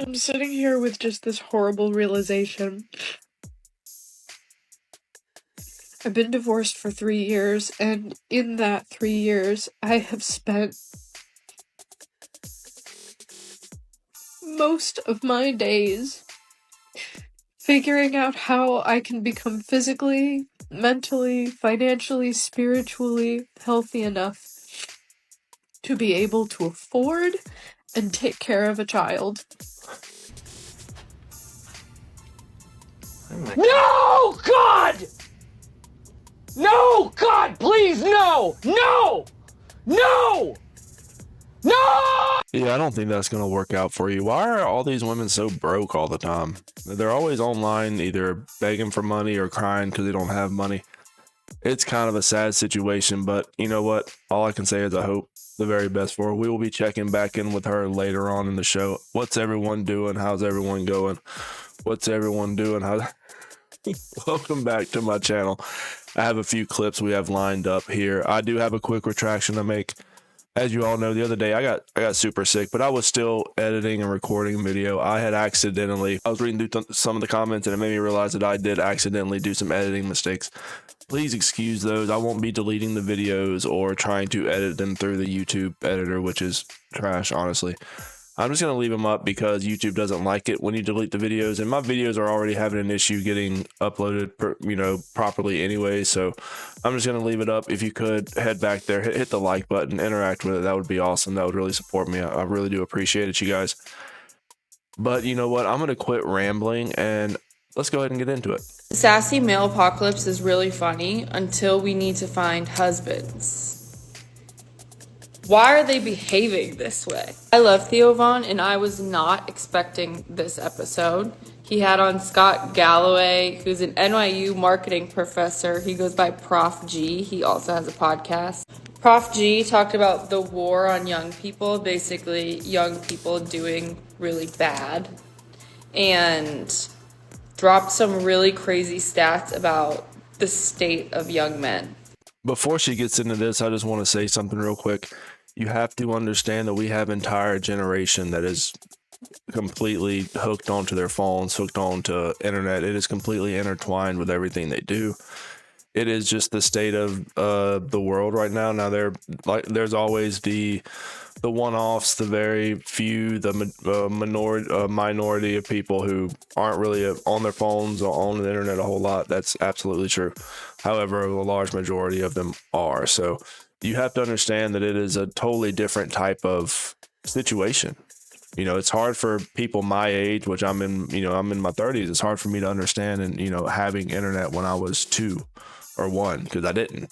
I'm sitting here with just this horrible realization. I've been divorced for 3 years, and in that 3 years, I have spent most of my days figuring out how I can become physically, mentally, financially, spiritually healthy enough to be able to afford and take care of a child. No, God! No, God, please, no! No! No! No! Yeah, I don't think that's going to work out for you. Why are all these women so broke all the time? They're always online, either begging for money or crying because they don't have money. It's kind of a sad situation, but you know what? All I can say is I hope the very best for her. We will be checking back in with her later on in the show. What's everyone doing? How's everyone going? What's everyone doing? Welcome back to my channel. I have a few clips we have lined up here. I do have a quick retraction to make. As you all know, the other day I got super sick, but I was still editing and recording video. I was reading through some of the comments, and it made me realize that I did accidentally do some editing mistakes. Please excuse those. I won't be deleting the videos or trying to edit them through the YouTube editor, which is trash, honestly. I'm just going to leave them up because YouTube doesn't like it when you delete the videos, and my videos are already having an issue getting uploaded, properly anyway. So I'm just going to leave it up. If you could head back there, hit the like button, interact with it. That would be awesome. That would really support me. I really do appreciate it, you guys. But you know what? I'm going to quit rambling and let's go ahead and get into it. Sassy male apocalypse is really funny until we need to find husbands. Why are they behaving this way? I love Theo Von, and I was not expecting this episode. He had on Scott Galloway, who's an NYU marketing professor. He goes by Prof G. He also has a podcast. Prof G talked about the war on young people, basically young people doing really bad, and dropped some really crazy stats about the state of young men. Before she gets into this, I just want to say something real quick. You have to understand that we have an entire generation that is completely hooked onto their phones, hooked onto internet. It is completely intertwined with everything they do. It is just the state of the world right now. Now there's always the one-offs, the very few, the minority of people who aren't really on their phones or on the internet a whole lot. That's absolutely true. However, a large majority of them are. So you have to understand that it is a totally different type of situation. You know, it's hard for people my age, which I'm in my 30s. It's hard for me to understand and, having internet when I was 2 or 1, because I didn't,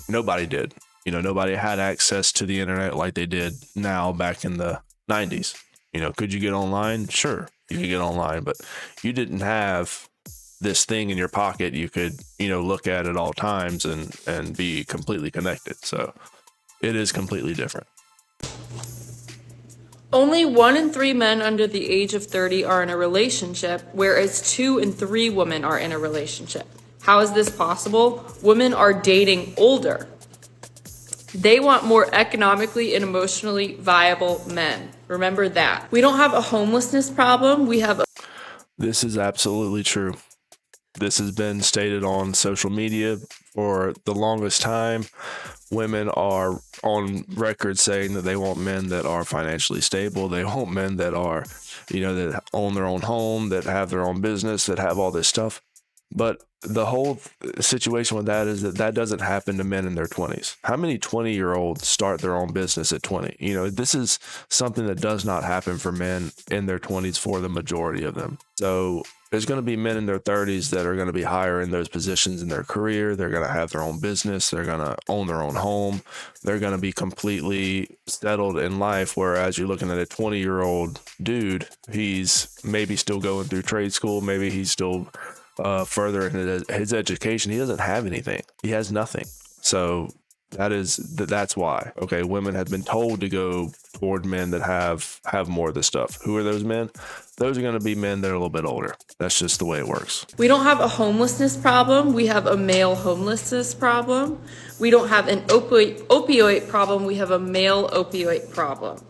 nobody did. Nobody had access to the internet like they did now back in the 90s. Could you get online? Sure, you could get online, but you didn't have this thing in your pocket you could, look at all times and be completely connected. So it is completely different. Only 1 in 3 men under the age of 30 are in a relationship, whereas 2 in 3 women are in a relationship. How is this possible? Women are dating older. They want more economically and emotionally viable men. Remember that. We don't have a homelessness problem. This is absolutely true. This has been stated on social media for the longest time. Women are on record saying that they want men that are financially stable. They want men that are, that own their own home, that have their own business, that have all this stuff. But the whole situation with that is that doesn't happen to men in their 20s. How many 20-year-olds start their own business at 20? This is something that does not happen for men in their 20s for the majority of them. So there's going to be men in their 30s that are going to be higher in those positions in their career. They're going to have their own business. They're going to own their own home. They're going to be completely settled in life. Whereas you're looking at a 20-year-old dude, he's maybe still going through trade school. Maybe he's still further in his education. He doesn't have anything. He has nothing. So that's why. Okay, women have been told to go toward men that have more of this stuff. Who are those men? Those are going to be men that are a little bit older. That's just the way it works. We don't have a homelessness problem. We have a male homelessness problem. We don't have an opioid problem. We have a male opioid problem.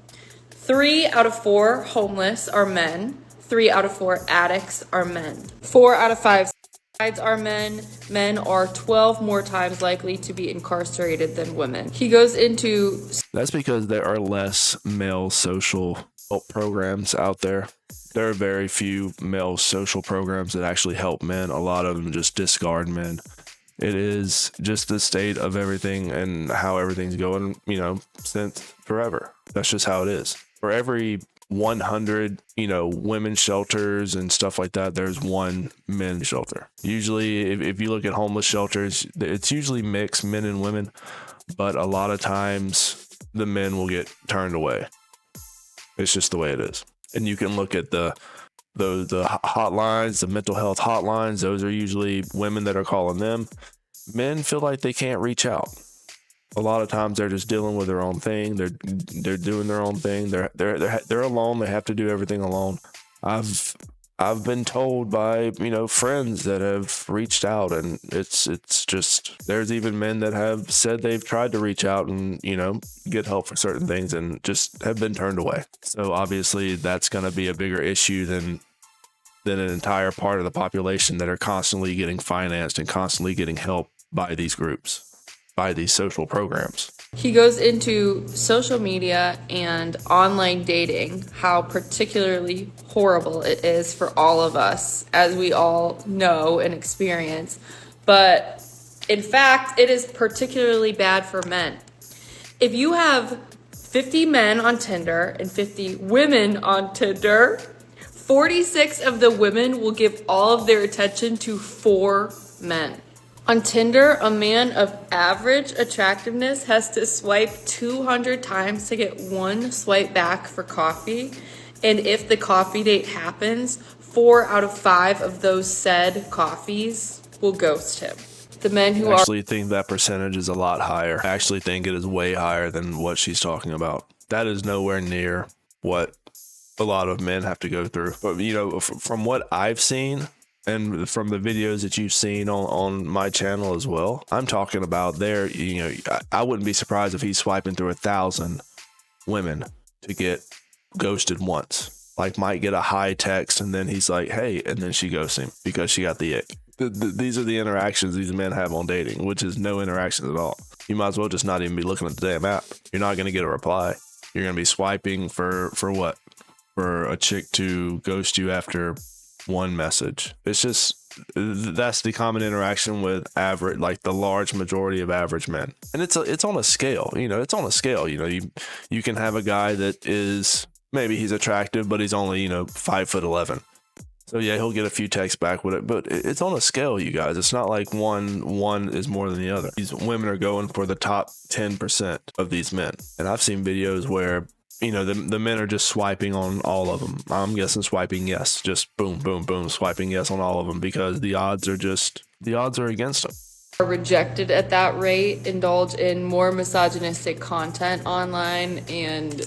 3 out of 4 homeless are men. 3 out of 4 addicts are men. 4 out of 5 suicides are men. Men are 12 more times likely to be incarcerated than women. He goes into... That's because there are less male social programs out there. There are very few male social programs that actually help men. A lot of them just discard men. It is just the state of everything and how everything's going, since forever. That's just how it is. For every 100, women's shelters and stuff like that, there's one men's shelter. Usually, if you look at homeless shelters, it's usually mixed men and women, but a lot of times the men will get turned away. It's just the way it is. And you can look at the hotlines, the mental health hotlines. Those are usually women that are calling them. Men feel like they can't reach out. A lot of times they're just dealing with their own thing. They're doing their own thing. They're alone. They have to do everything alone. I've been told by friends that have reached out, and it's just, there's even men that have said they've tried to reach out and get help for certain things and just have been turned away. So obviously that's going to be a bigger issue than an entire part of the population that are constantly getting financed and constantly getting help by these groups, by these social programs. He goes into social media and online dating, how particularly horrible it is for all of us, as we all know and experience. But in fact, it is particularly bad for men. If you have 50 men on Tinder and 50 women on Tinder, 46 of the women will give all of their attention to 4 men. On Tinder, a man of average attractiveness has to swipe 200 times to get 1 swipe back for coffee. And if the coffee date happens, 4 out of 5 of those said coffees will ghost him. The men who I actually think that percentage is a lot higher. I actually think it is way higher than what she's talking about. That is nowhere near what a lot of men have to go through. But, from what I've seen, and from the videos that you've seen on my channel as well, I'm talking about there, I wouldn't be surprised if he's swiping through 1,000 women to get ghosted once. Like, might get a hi text and then he's like, hey, and then she ghosts him because she got the ick. These are the interactions these men have on dating, which is no interactions at all. You might as well just not even be looking at the damn app. You're not going to get a reply. You're going to be swiping for what? For a chick to ghost you after one message. It's just, that's the common interaction with average, like the large majority of average men. And it's on a scale, it's on a scale. You can have a guy that is, maybe he's attractive, but he's only 5'11". So yeah, he'll get a few texts back with it, but it's on a scale, you guys. It's not like one is more than the other. These women are going for the top 10% of these men. And I've seen videos where the men are just swiping on all of them. I'm guessing swiping yes, just boom, boom, boom, swiping yes on all of them because the odds are against them. Are rejected at that rate, indulge in more misogynistic content online and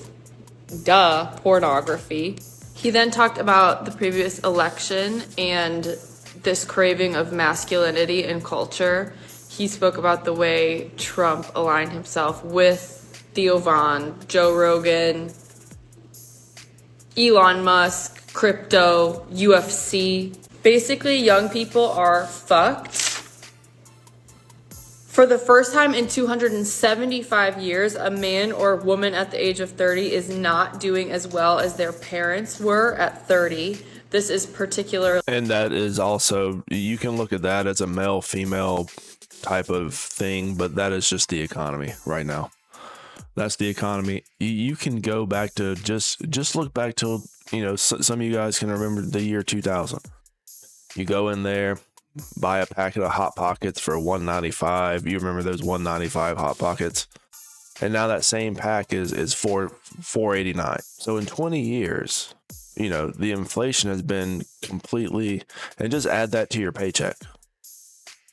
pornography. He then talked about the previous election and this craving of masculinity and culture. He spoke about the way Trump aligned himself with Theo Von, Joe Rogan, Elon Musk, crypto, UFC. Basically, young people are fucked. For the first time in 275 years, a man or woman at the age of 30 is not doing as well as their parents were at 30. This is particular. And that is also, you can look at that as a male-female type of thing, but that is just the economy right now. That's the economy. You can go back to just look back to, some of you guys can remember the year 2000. You go in there, buy a packet of Hot Pockets for $1.95. You remember those $1.95 Hot Pockets? And now that same pack is $4.89. So in 20 years, the inflation has been completely, and just add that to your paycheck.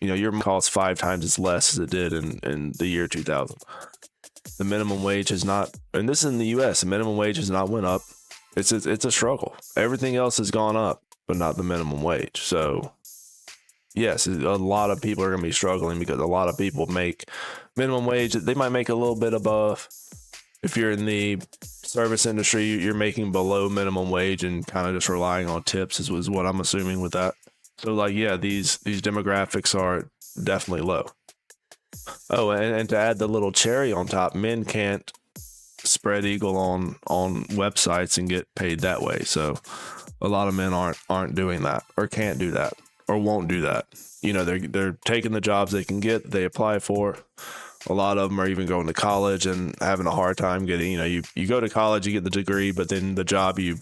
Your costs 5 times as less as it did in the year 2000. The minimum wage has not, and this is in the U.S., the minimum wage has not went up. It's a struggle. Everything else has gone up, but not the minimum wage. So, yes, a lot of people are going to be struggling because a lot of people make minimum wage. They might make a little bit above. If you're in the service industry, you're making below minimum wage and kind of just relying on tips is what I'm assuming with that. So like, yeah, these demographics are definitely low. Oh, and to add the little cherry on top, men can't spread eagle on websites and get paid that way. So a lot of men aren't doing that, or can't do that, or won't do that. You know, they're taking the jobs they can get, they apply for. A lot of them are even going to college and having a hard time getting, you know, you go to college, you get the degree, but then the job you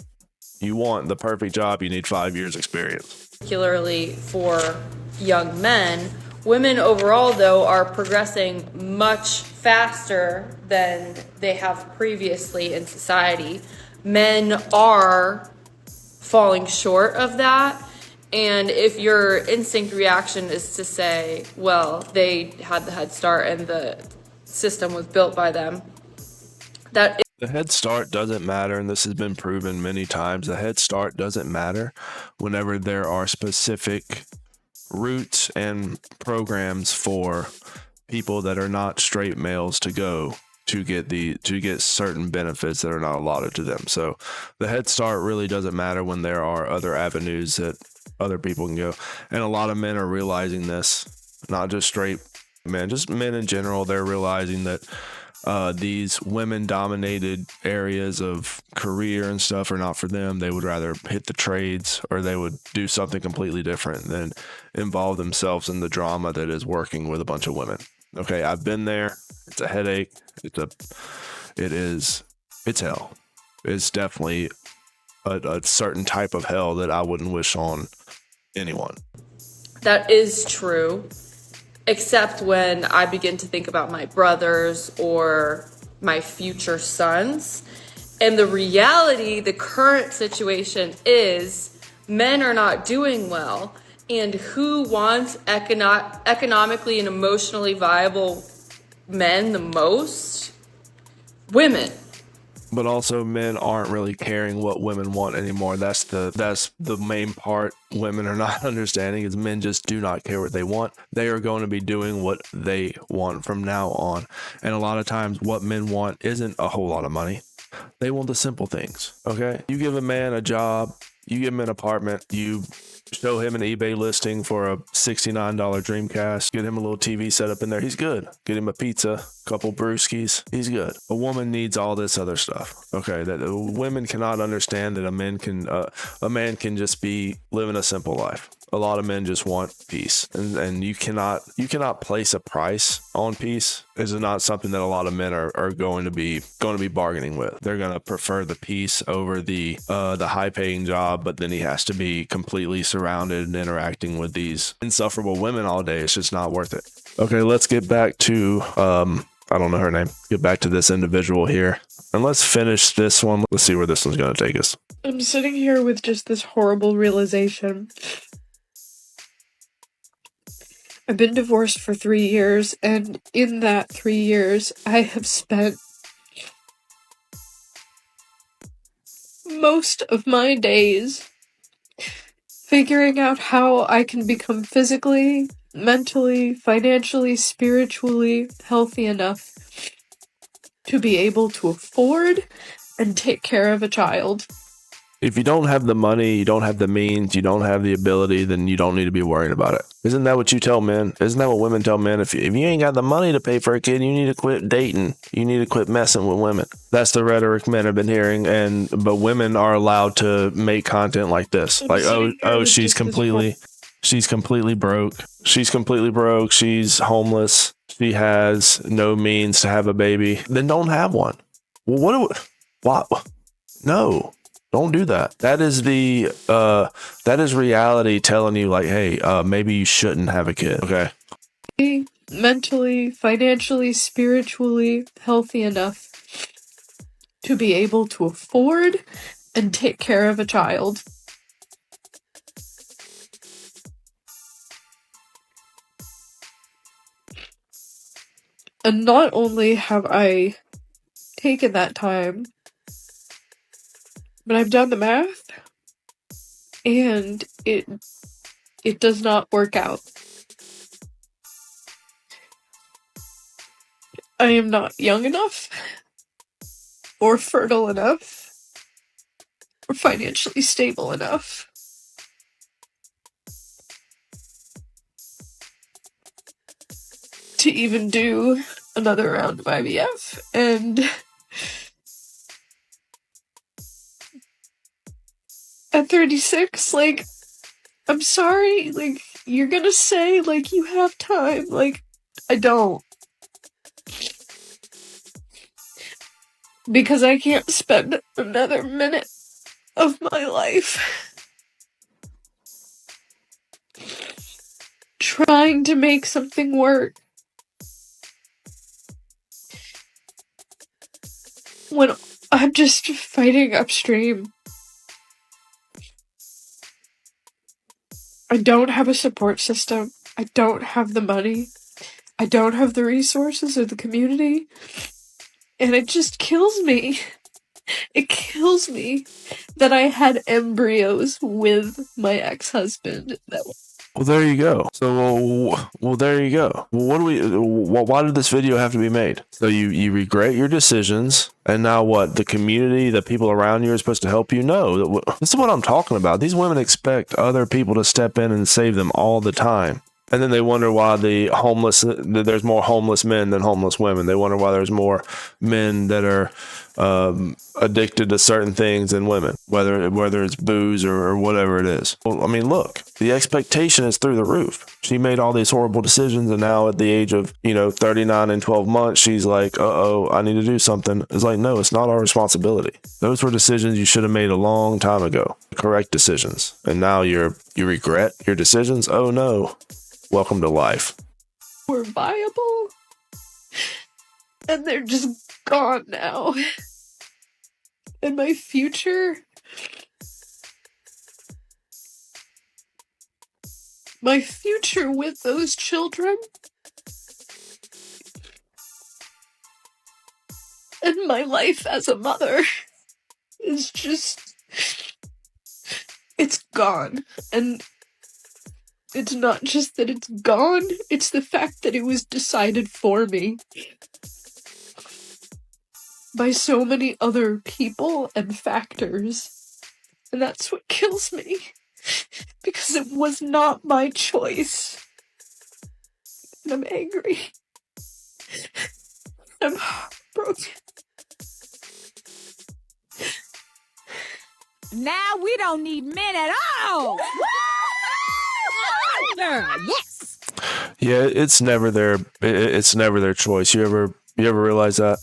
want, the perfect job, you need 5 years experience. Particularly for young men. Women overall, though, are progressing much faster than they have previously in society. Men are falling short of that. And if your instinct reaction is to say, well, they had the head start and the system was built by them, that the head start doesn't matter, and this has been proven many times. The head start doesn't matter whenever there are specific routes and programs for people that are not straight males to go to get certain benefits that are not allotted to them. So the head start really doesn't matter when there are other avenues that other people can go. And a lot of men are realizing this, not just straight men, just men in general. They're realizing that these women dominated areas of career and stuff are not for them. They would rather hit the trades, or they would do something completely different than involve themselves in the drama that is working with a bunch of women. Okay, I've been there. It's a headache. It's hell. It's definitely a certain type of hell that I wouldn't wish on anyone. That is true. Except when I begin to think about my brothers or my future sons. And the reality, the current situation is men are not doing well. And who wants economically and emotionally viable men the most? Women. But also, men aren't really caring what women want anymore. That's the main part women are not understanding, is men just do not care what they want. They are going to be doing what they want from now on. And a lot of times what men want isn't a whole lot of money. They want the simple things, okay? You give a man a job, you give him an apartment, you show him an eBay listing for a $69 Dreamcast, get him a little TV set up in there, he's good. Get him a pizza, couple brewskis, he's good. A woman needs all this other stuff, okay? That women cannot understand that a man can just be living a simple life. A lot of men just want peace, and you cannot place a price on peace. This is not something that a lot of men are going to be bargaining with. They're going to prefer the peace over the high paying job, but then he has to be completely surrounded and interacting with these insufferable women all day. It's just not worth it. Okay, let's get back to I don't know her name. Get back to this individual here, and let's finish this one. Let's see where this one's going to take us. I'm sitting here with just this horrible realization. I've been divorced for 3 years, and in that 3 years, I have spent most of my days figuring out how I can become physically, mentally, financially, spiritually healthy enough to be able to afford and take care of a child. If you don't have the money, you don't have the means, you don't have the ability, then you don't need to be worried about it. Isn't that what you tell men? Isn't that what women tell men? If you ain't got the money to pay for a kid, you need to quit dating. You need to quit messing with women. That's the rhetoric men have been hearing, but women are allowed to make content like this. Like, she's completely broke. She's completely broke. She's homeless. She has no means to have a baby. Then don't have one. Well, what? No. Don't do that. That is reality telling you, like, hey, maybe you shouldn't have a kid. Okay. Mentally, financially, spiritually healthy enough to be able to afford and take care of a child. And not only have I taken that time, but I've done the math, and it does not work out. I am not young enough. or fertile enough, or financially stable enough to even do another round of IVF. And at 36, like, I'm sorry, like, you're gonna say, like, you have time. Like, I don't. Because I can't spend another minute of my life trying to make something work when I'm just fighting upstream. I don't have a support system. I don't have the money. I don't have the resources or the community. And it just kills me. It kills me that I had embryos with my ex-husband. Well, there you go. So, well, there you go. What do we? Why did this video have to be made? So you regret your decisions, and now what? The community, the people around you are supposed to help you? No, this is what I'm talking about. These women expect other people to step in and save them all the time. And then they wonder why there's more homeless men than homeless women. They wonder why there's more men that are addicted to certain things than women, whether it's booze or whatever it is. Well, I mean, look, the expectation is through the roof. She made all these horrible decisions, and now at the age of 39 and 12 months, she's like, I need to do something. It's like, no, it's not our responsibility. Those were decisions you should have made a long time ago, correct decisions, and now you regret your decisions. Oh no. Welcome to life. Were viable, and they're just gone now. And my future with those children and my life as a mother is just, it's gone. And it's not just that it's gone, it's the fact that it was decided for me by so many other people and factors. And that's what kills me. Because it was not my choice. And I'm angry. I'm heartbroken. Now we don't need men at all! Yes. Yeah, it's never their choice. You ever realize that?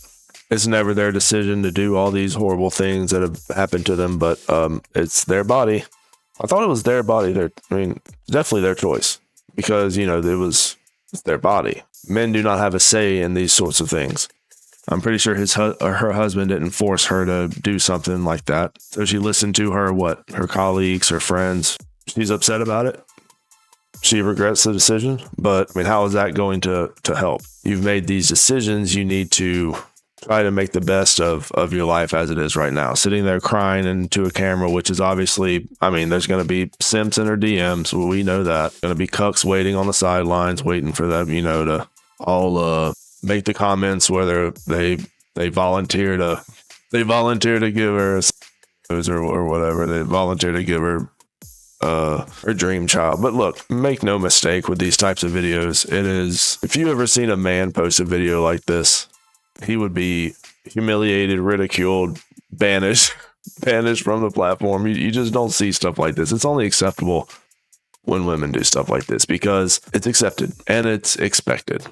It's never their decision to do all these horrible things that have happened to them, but it's their body. I thought it was their body. Definitely their choice, because it's their body. Men do not have a say in these sorts of things. I'm pretty sure her husband didn't force her to do something like that. So she listened to her colleagues, her friends. She's upset about it. She regrets the decision, but how is that going to help? You've made these decisions. You need to try to make the best of your life as it is right now. Sitting there crying into a camera, which is obviously, there's going to be simps in her DMs. We know that. Going to be cucks waiting on the sidelines, waiting for them, to all make the comments whether they volunteer to give her or whatever. They volunteer to give her her dream child. But look, make no mistake with these types of videos. It is, if you ever seen a man post a video like this, he would be humiliated, ridiculed, banished from the platform. You just don't see stuff like this. It's only acceptable when women do stuff like this because it's accepted and it's expected.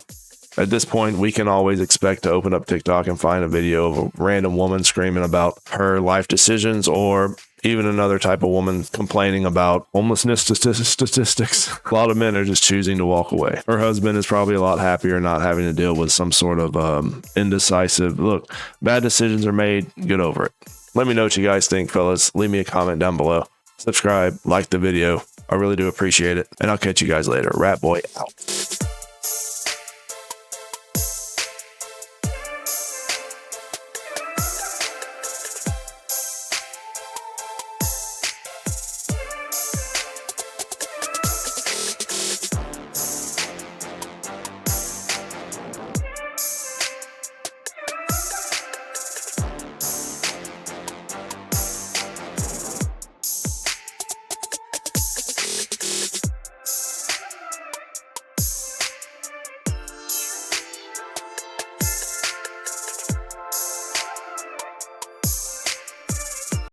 At this point, we can always expect to open up TikTok and find a video of a random woman screaming about her life decisions, or even another type of woman complaining about homelessness statistics. A lot of men are just choosing to walk away. Her husband is probably a lot happier not having to deal with some sort of indecisive, look, bad decisions are made, get over it. Let me know what you guys think, fellas. Leave me a comment down below. Subscribe, like the video. I really do appreciate it. And I'll catch you guys later. Rat Boy out.